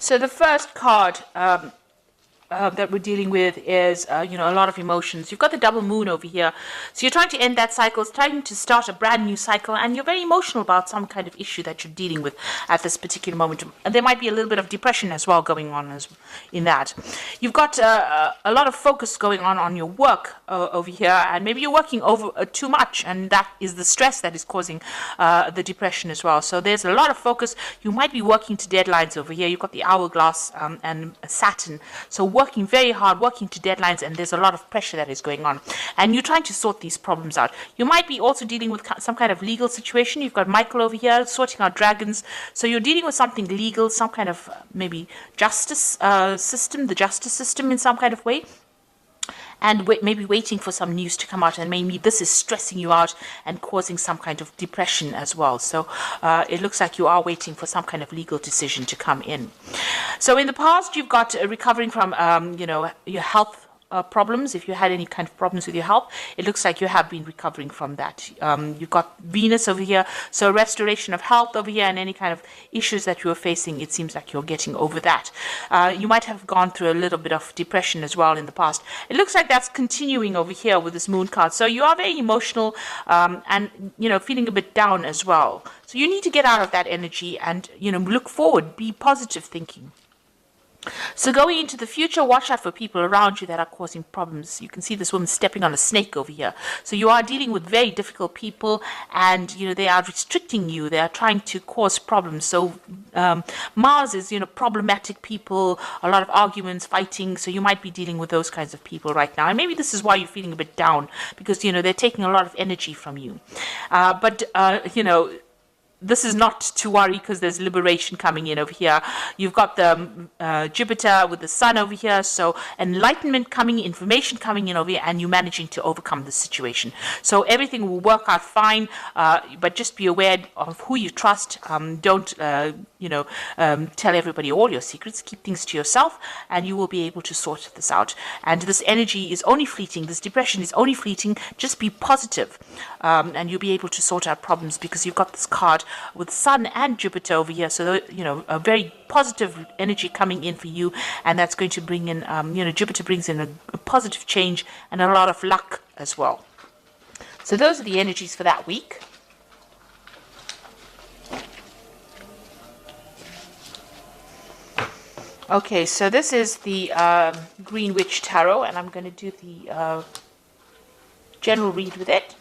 So the first card that we're dealing with is, a lot of emotions. You've got the double moon over here. So you're trying to end that cycle, it's trying to start a brand new cycle, and you're very emotional about some kind of issue that you're dealing with at this particular moment. And there might be a little bit of depression as well going on in that. You've got a lot of focus going on your work over here, and maybe you're working over too much, and that is the stress that is causing the depression as well. So there's a lot of focus. You might be working to deadlines over here. You've got the hourglass and Saturn. So working very hard, working to deadlines, and there's a lot of pressure that is going on. And you're trying to sort these problems out. You might be also dealing with some kind of legal situation. You've got Michael over here sorting out dragons. So you're dealing with something legal, some kind of maybe justice system, the justice system in some kind of way. And maybe waiting for some news to come out, and maybe this is stressing you out and causing some kind of depression as well. So it looks like you are waiting for some kind of legal decision to come in. So in the past, you've got recovering from, your health problems. If you had any kind of problems with your health, it looks like you have been recovering from that. You've got Venus over here, so restoration of health over here, and any kind of issues that you were facing, it seems like you're getting over that. You might have gone through a little bit of depression as well in the past. It looks like that's continuing over here with this moon card. So you are very emotional and feeling a bit down as well. So you need to get out of that energy and look forward, be positive thinking. So going into the future, watch out for people around you that are causing problems. You can see this woman stepping on a snake over here. So you are dealing with very difficult people, and they are restricting you. They are trying to cause problems. So Mars is problematic people, a lot of arguments, fighting. So you might be dealing with those kinds of people right now. And maybe this is why you're feeling a bit down, because they're taking a lot of energy from you. This is not to worry, because there's liberation coming in over here. You've got the Jupiter with the Sun over here, so enlightenment coming, information coming in over here, and you managing to overcome the situation. So everything will work out fine, but just be aware of who you trust. Don't tell everybody all your secrets. Keep things to yourself, and you will be able to sort this out. And this energy is only fleeting. This depression is only fleeting. Just be positive, and you'll be able to sort out problems, because you've got this card with Sun and Jupiter over here. So a very positive energy coming in for you, and that's going to bring in Jupiter brings in a positive change and a lot of luck as well. So those are the energies for that week. Okay, so this is the Green Witch Tarot, and I'm going to do the general read with it.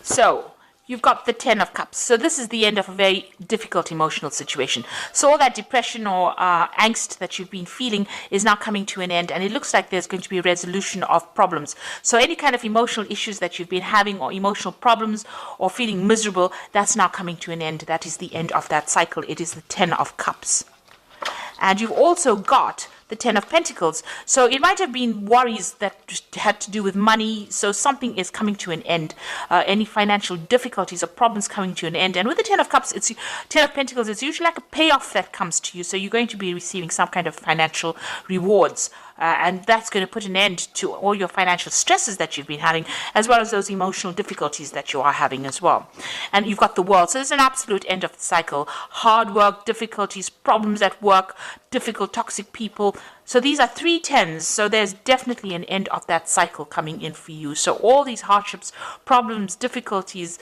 So you've got the Ten of Cups. So this is the end of a very difficult emotional situation. So all that depression or angst that you've been feeling is now coming to an end, and it looks like there's going to be a resolution of problems. So any kind of emotional issues that you've been having, or emotional problems, or feeling miserable, that's now coming to an end. That is the end of that cycle. It is the Ten of Cups. And you've also got the Ten of Pentacles. So it might have been worries that had to do with money. So something is coming to an end. Any financial difficulties or problems coming to an end. And with the Ten of Cups, Ten of Pentacles, it's usually like a payoff that comes to you. So you're going to be receiving some kind of financial rewards. And that's going to put an end to all your financial stresses that you've been having, as well as those emotional difficulties that you are having as well. And you've got the World. So there's an absolute end of the cycle. Hard work, difficulties, problems at work, difficult, toxic people. So these are 3 tens. So there's definitely an end of that cycle coming in for you. So all these hardships, problems, difficulties,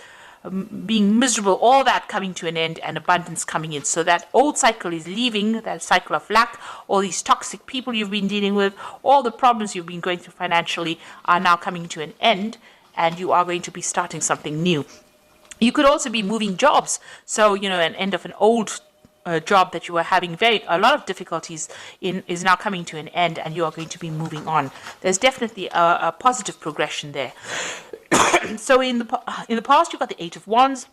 being miserable, all that coming to an end, and abundance coming in. So that old cycle is leaving, that cycle of lack. All these toxic people you've been dealing with, all the problems you've been going through financially are now coming to an end, and you are going to be starting something new. You could also be moving jobs. So, an end of an old job that you were having a lot of difficulties in is now coming to an end, and you are going to be moving on. There's definitely a positive progression there. So in the past, you've got the Eight of Wands,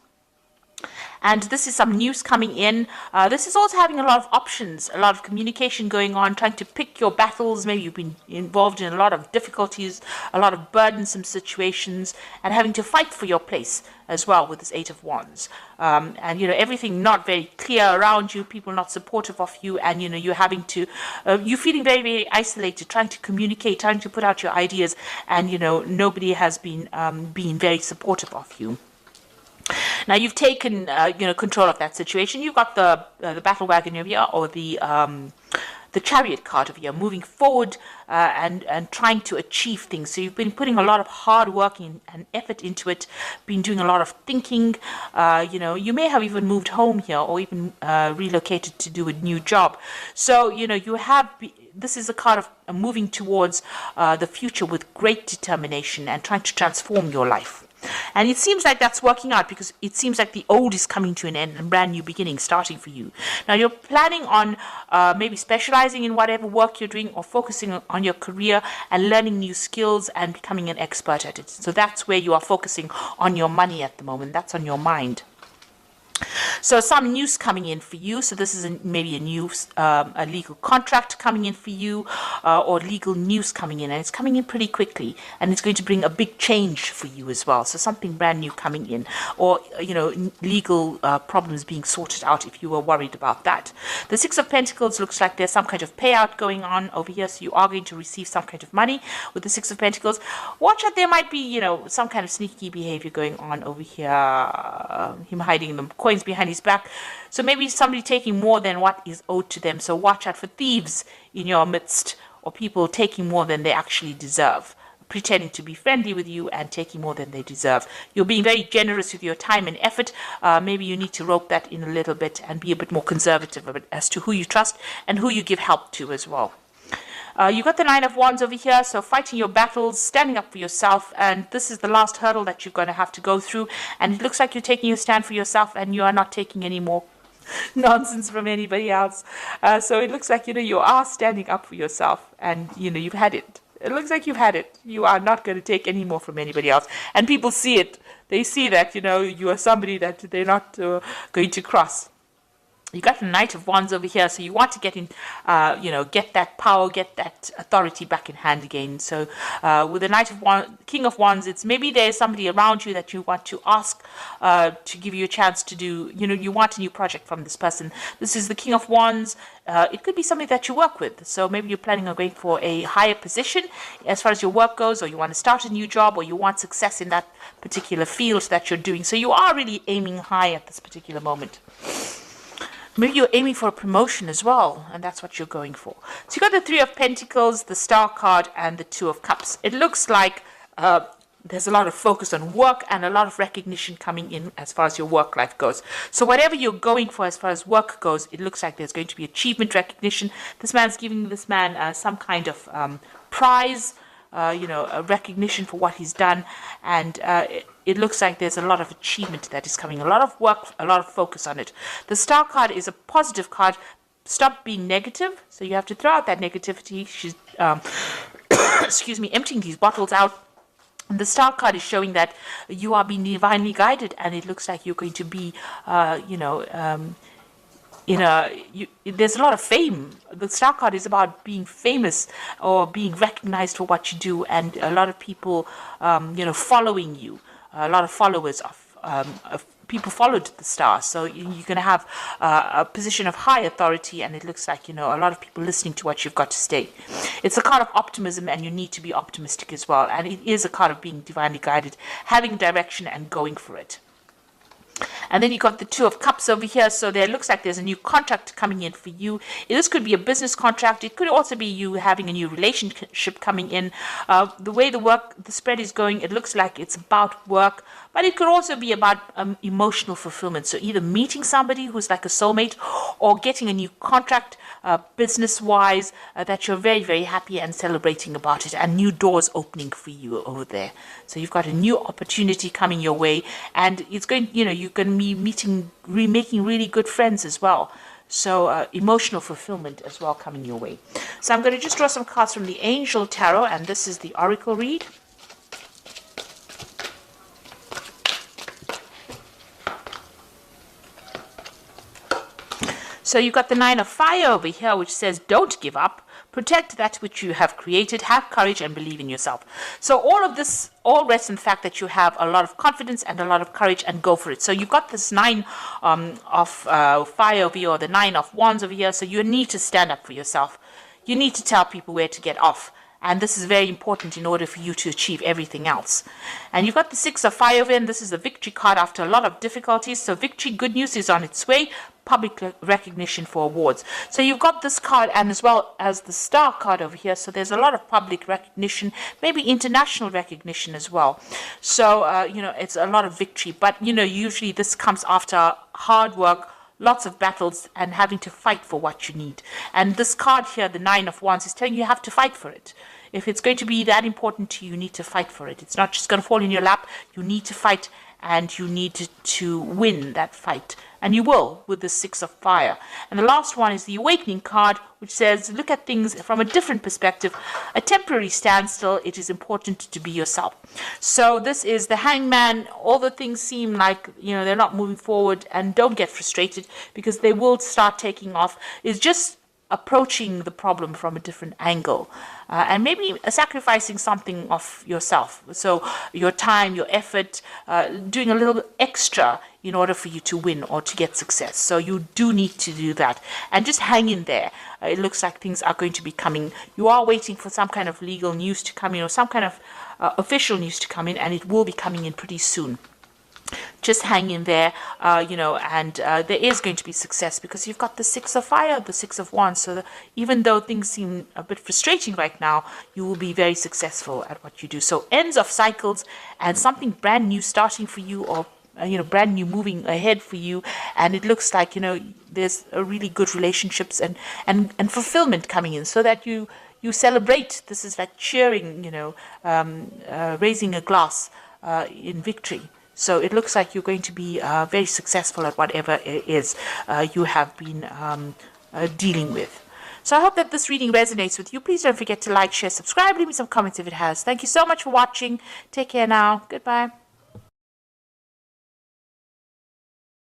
and this is some news coming in. This is also having a lot of options, a lot of communication going on, trying to pick your battles. Maybe you've been involved in a lot of difficulties, a lot of burdensome situations, and having to fight for your place as well with this Eight of Wands. And, you know, everything not very clear around you, people not supportive of you, and, you know, you're having to, you're feeling very, very isolated, trying to communicate, trying to put out your ideas, and, you know, nobody has been being very supportive of you. Now you've taken, you know, control of that situation. You've got the battle wagon over here, or the chariot card over here, moving forward and trying to achieve things. So you've been putting a lot of hard work and effort into it, been doing a lot of thinking. You know, you may have even moved home here, or even relocated to do a new job. So, you know, you have... This is a card of moving towards the future with great determination and trying to transform your life. And it seems like that's working out, because it seems like the old is coming to an end and brand new beginning starting for you. Now you're planning on maybe specializing in whatever work you're doing, or focusing on your career and learning new skills and becoming an expert at it. So that's where you are focusing on your money at the moment. That's on your mind. So some news coming in for you. So this is maybe a new a legal contract coming in for you, or legal news coming in, and it's coming in pretty quickly, and it's going to bring a big change for you as well. So something brand new coming in, or, you know, legal problems being sorted out if you were worried about that. The Six of Pentacles looks like there's some kind of payout going on over here, so you are going to receive some kind of money with the Six of Pentacles. Watch out, there might be, you know, some kind of sneaky behavior going on over here. Him hiding the coins behind his back. So maybe somebody taking more than what is owed to them. So watch out for thieves in your midst, or people taking more than they actually deserve, pretending to be friendly with you and taking more than they deserve. You're being very generous with your time and effort. Maybe you need to rope that in a little bit and be a bit more conservative as to who you trust and who you give help to as well. You got the Nine of Wands over here, so fighting your battles, standing up for yourself, and this is the last hurdle that you're going to have to go through, and it looks like you're taking a stand for yourself, and you are not taking any more nonsense from anybody else. So it looks like, you know, you are standing up for yourself, and, you know, you've had it. It looks like you've had it. You are not going to take any more from anybody else, and people see it. They see that, you know, you are somebody that they're not going to cross. You got the Knight of Wands over here, so you want to get in, you know, get that power, get that authority back in hand again. So with the Knight of Wands, King of Wands, it's maybe there's somebody around you that you want to ask to give you a chance to do, you know, you want a new project from this person. This is the King of Wands. It could be somebody that you work with. So maybe you're planning on going for a higher position as far as your work goes, or you want to start a new job, or you want success in that particular field that you're doing. So you are really aiming high at this particular moment. Maybe you're aiming for a promotion as well, and that's what you're going for. So you got the Three of Pentacles, the Star card, and the Two of Cups. It looks like there's a lot of focus on work and a lot of recognition coming in as far as your work life goes. So whatever you're going for as far as work goes, it looks like there's going to be achievement recognition. This man's giving this man some kind of prize, you know, a recognition for what he's done, and it looks like there's a lot of achievement that is coming, a lot of work, a lot of focus on it. The Star card is a positive card. Stop being negative, so you have to throw out that negativity. She's excuse me, emptying these bottles out. And the Star card is showing that you are being divinely guided, and it looks like you're going to be, you know, there's a lot of fame. The Star card is about being famous or being recognized for what you do, and a lot of people, you know, following you. A lot of followers of people followed the Star, so you're going to have a position of high authority, and it looks like, you know, a lot of people listening to what you've got to say. It's a card of optimism, and you need to be optimistic as well, and it is a card of being divinely guided, having direction and going for it. And then you got the Two of Cups over here, so there looks like there's a new contract coming in for you. This could be a business contract. It could also be you having a new relationship coming in. The way the spread is going, it looks like it's about work, but it could also be about emotional fulfillment. So either meeting somebody who's like a soulmate, or getting a new contract business-wise that you're very, very happy and celebrating about it, and new doors opening for you over there. So you've got a new opportunity coming your way, and it's going, you know, you're going to be making really good friends as well. So emotional fulfillment as well coming your way. So I'm going to just draw some cards from the Angel Tarot, and this is the Oracle read. So you've got the 9 of fire over here, which says don't give up. Protect that which you have created. Have courage and believe in yourself. So all of this all rests in the fact that you have a lot of confidence and a lot of courage, and go for it. So you've got this 9 of fire over here, or the 9 of wands over here. So you need to stand up for yourself. You need to tell people where to get off. And this is very important in order for you to achieve everything else. And you've got the 6 of fire over here, and this is the victory card after a lot of difficulties. So victory, good news is on its way. Public recognition for awards. So you've got this card, and as well as the star card over here. So there's a lot of public recognition, maybe international recognition as well. So, it's a lot of victory. But, usually this comes after hard work, lots of battles, and having to fight for what you need. And this card here, the 9 of wands, is telling you have to fight for it. If it's going to be that important to you, you need to fight for it. It's not just going to fall in your lap. You need to fight, and you need to win that fight. And you will with the 6 of fire. And the last one is the awakening card, which says look at things from a different perspective. A temporary standstill. It is important to be yourself. So this is the hangman. All the things seem like they're not moving forward, and don't get frustrated, because they will start taking off. It's just approaching the problem from a different angle, and maybe sacrificing something of yourself. So your time, your effort, doing a little bit extra in order for you to win or to get success. So you do need to do that, and just hang in there. It looks like things are going to be coming. You are waiting for some kind of legal news to come in, or some kind of official news to come in, and it will be coming in pretty soon. Just hang in there, and there is going to be success, because you've got the 6 of fire, the 6 of wands. So even though things seem a bit frustrating right now, you will be very successful at what you do. So ends of cycles, and something brand new starting for you, or brand new moving ahead for you. And it looks like there's a really good relationships and fulfillment coming in, so that you celebrate. This is like cheering, raising a glass in victory. So it looks like you're going to be very successful at whatever it is you have been dealing with. So I hope that this reading resonates with you. Please don't forget to like, share, subscribe, leave me some comments if it has. Thank you so much for watching. Take care now. Goodbye.